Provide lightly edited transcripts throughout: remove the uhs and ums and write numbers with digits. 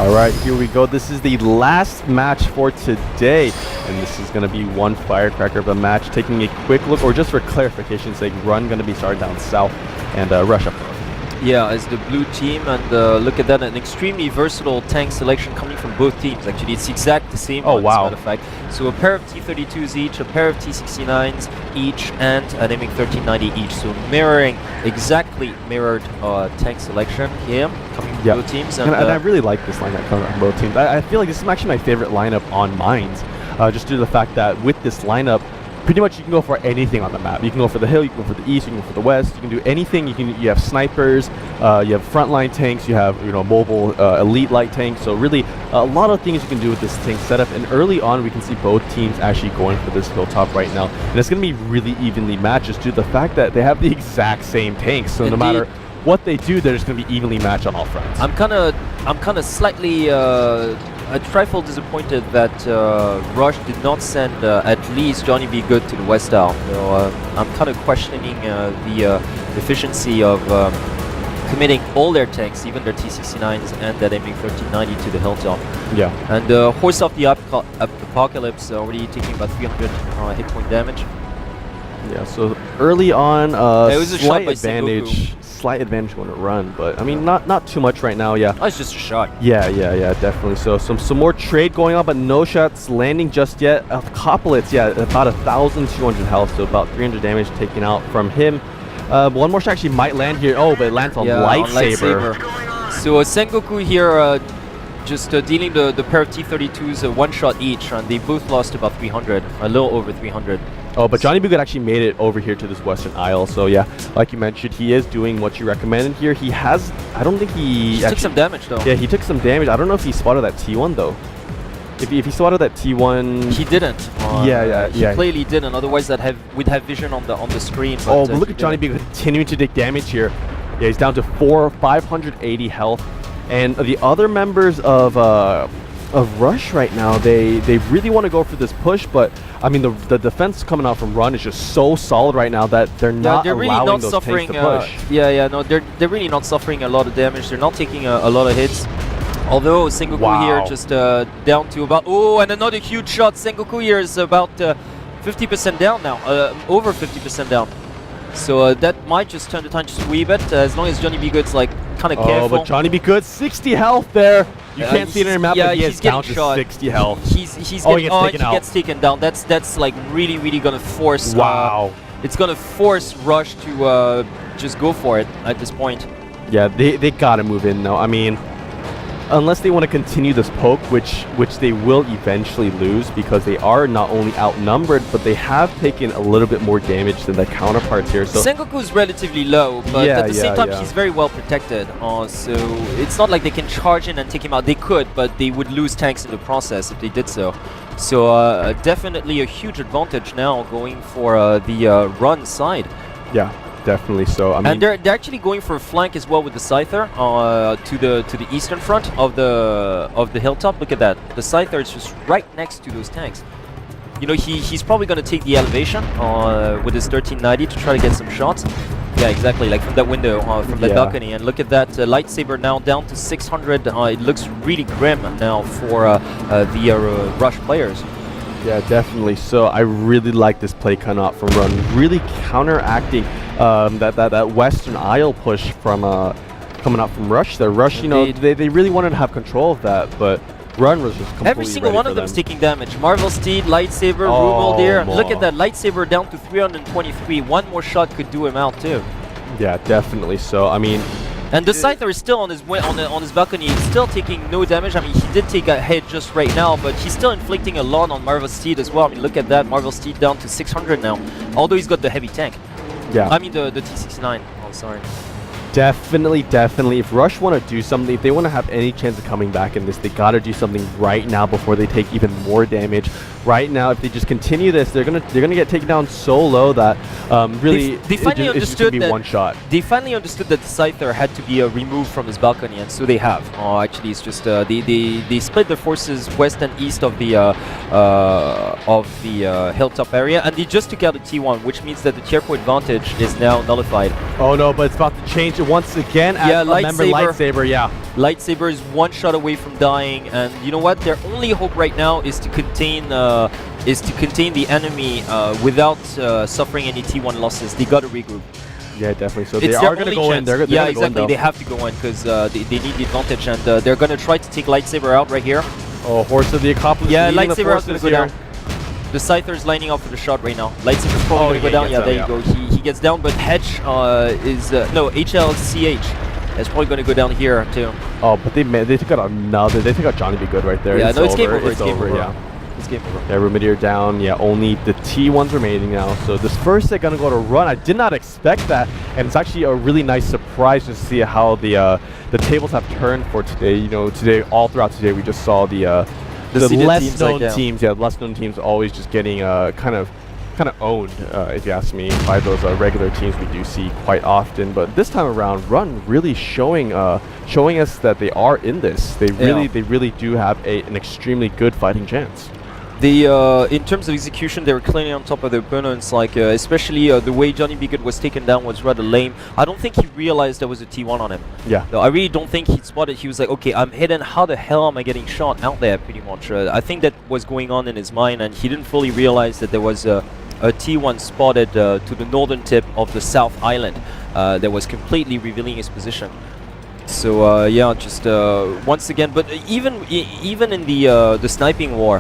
Alright, here we go. This is the last match for today, and this is going to be one firecracker of a match. Taking a quick look, or just for clarification's sake, Run going to be starting down south and Rush up north. Yeah, as the blue team, and look at that, an extremely versatile tank selection coming from both teams. Actually, it's exactly the same. Oh, wow. As a matter of fact. So a pair of T-32s each, a pair of T-69s each, and an aiming 1390 each. So exactly mirrored tank selection here coming from both teams. And I really like this lineup coming from both teams. I feel like this is actually my favorite lineup on Mines, just due to the fact that with this lineup, pretty much you can go for anything on the map. You can go for the hill, you can go for the east, you can go for the west, you can do anything. You have snipers, you have frontline tanks, you have mobile elite light tanks. So really a lot of things you can do with this tank setup. And early on we can see both teams actually going for this hilltop right now. And it's going to be really evenly matched just due to the fact that they have the exact same tanks. So no matter what they do, they're just going to be evenly matched on all fronts. I'm kind of slightly a trifle disappointed that Rush did not send at least Johnny B. Good to the West Isle. So I'm kind of questioning the efficiency of committing all their tanks, even their T-69s and that aiming 1390 to the hilltop. Yeah. And Horse of the Apocalypse already taking about 300 hit point damage. Yeah, so early on, it was a slight shot advantage. Slight advantage going to Run, but I mean not too much right now. Yeah, oh, it's just a shot. Yeah, definitely. So some more trade going on, but no shots landing just yet. Apocalypse, yeah, about 1,200 health, so about 300 damage taken out from him. One more shot actually might land here. Oh, but it lands on lightsaber. So Sengoku here just dealing the pair of T-32s one shot each, and they both lost about 300, a little over 300. Oh, but Johnny Bugat actually made it over here to this Western Isle. So yeah, like you mentioned, he is doing what you recommended here. He has, I don't think he took some damage though. Yeah, he took some damage. I don't know if he spotted that T1 though. If he spotted that T1, he didn't. He clearly didn't. Otherwise, we'd have vision on the screen. But, oh, but look at Johnny Bugat continuing to take damage here. Yeah, he's down to 580 health, and the other members of Rush right now, they really want to go for this push, but I mean the defense coming out from Run is just so solid right now that they're not really allowing not those suffering, tanks to push. No, they're really not suffering a lot of damage. They're not taking a lot of hits. Although Sengoku here just down to about, oh, and another huge shot. Sengoku here is about 50% down now, over 50% down. So that might just turn the time just a wee bit, as long as Johnny B. Good's like kind of careful. Oh, but Johnny B. Good, 60 health there. You can't see it in your map, but he is down to 60 health. He gets taken down. That's like really gonna force. Wow. It's gonna force Rush to just go for it at this point. Yeah, they gotta move in now. I mean, unless they want to continue this poke, which they will eventually lose because they are not only outnumbered, but they have taken a little bit more damage than their counterparts here. So Sengoku is relatively low, but at the same time he's very well protected. So it's not like they can charge in and take him out. They could, but they would lose tanks in the process if they did so. So definitely a huge advantage now going for the Run side. Yeah. Definitely so. I mean, and they're actually going for a flank as well with the Scyther to the eastern front of the hilltop. Look at that. The Scyther is just right next to those tanks. You know, he's probably going to take the elevation with his 1390 to try to get some shots. Yeah, exactly, like from that window, from that balcony. And look at that lightsaber now down to 600. It looks really grim now for the Rush players. Yeah, definitely. So I really like this play coming out from Run, really counteracting that Western Isle push from coming out from Rush. There, Rush, you know, they really wanted to have control of that, but Run was just completely every single one of them is taking damage. Marvel Steed, lightsaber, Rumel there. Look at that lightsaber down to 323. One more shot could do him out too. Yeah, definitely. So I mean. And the Scyther is still on his balcony. He's still taking no damage. I mean, he did take a hit just right now, but he's still inflicting a lot on Marvel Steed as well. I mean, look at that. Marvel Steed down to 600 now, although he's got the heavy tank. Yeah. I mean, the T-69. Oh, sorry. Definitely. If Rush want to do something, if they want to have any chance of coming back in this, they got to do something right now before they take even more damage. Right now, if they just continue this, they're gonna get taken down so low that really they finally understood that one shot. They finally understood that the Scyther had to be removed from his balcony, and so they have. Actually, it's just they split their forces west and east of the hilltop area, and they just took out the T1, which means that the tier 4 advantage is now nullified. Oh no, but it's about to change it once again. Yeah, Remember lightsaber, yeah. Lightsaber is one shot away from dying, and you know what? Their only hope right now is to contain the enemy without suffering any T1 losses. They gotta regroup. Yeah, definitely. So It's they their are going to only go in. chance. They're yeah, gonna exactly. Go in, They have to go in because they need the advantage, and they're gonna try to take Lightsaber out right here. Oh, Horse of the Accomplice. Yeah, leading the Lightsaber is gonna forces go here. down. The Scyther's lining up for the shot right now. Lightsaber's probably gonna go down. Yeah, there you go. He gets down, but Hedge is no HLCH is probably gonna go down here too. Oh, but they took out another. They took out Johnny Be Good right there. Yeah, it's no, it's over. game over. It's over. Yeah. It's game over. Yeah, Rumidir down. Yeah, only the T1s remaining now. So this first set gonna go to run. I did not expect that, and it's actually a really nice surprise to see how the tables have turned for today. You know, today all throughout today we just saw the less known teams. Yeah, less known teams always just getting kind of owned, if you ask me, by those regular teams we do see quite often. But this time around, Run really showing us that they are in this. They really do have an extremely good fighting chance. In terms of execution, they were clearly on top of their opponents. Like especially the way Johnny Be Good was taken down was rather lame. I don't think he realized there was a T1 on him. Yeah. No, I really don't think he spotted. He was like, okay, I'm hidden. How the hell am I getting shot out there? Pretty much. I think that was going on in his mind, and he didn't fully realize that there was a T1 spotted to the northern tip of the South Island that was completely revealing his position. So yeah, just once again, but even in the sniping war,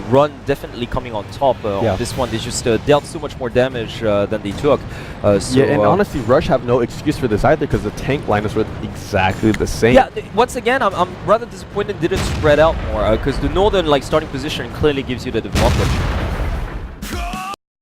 Run definitely coming on top on this one. They just dealt so much more damage than they took. Yeah, and honestly, Rush have no excuse for this either because the tank lineups were exactly the same. Yeah, once again, I'm rather disappointed they didn't spread out more because the northern starting position clearly gives you that advantage.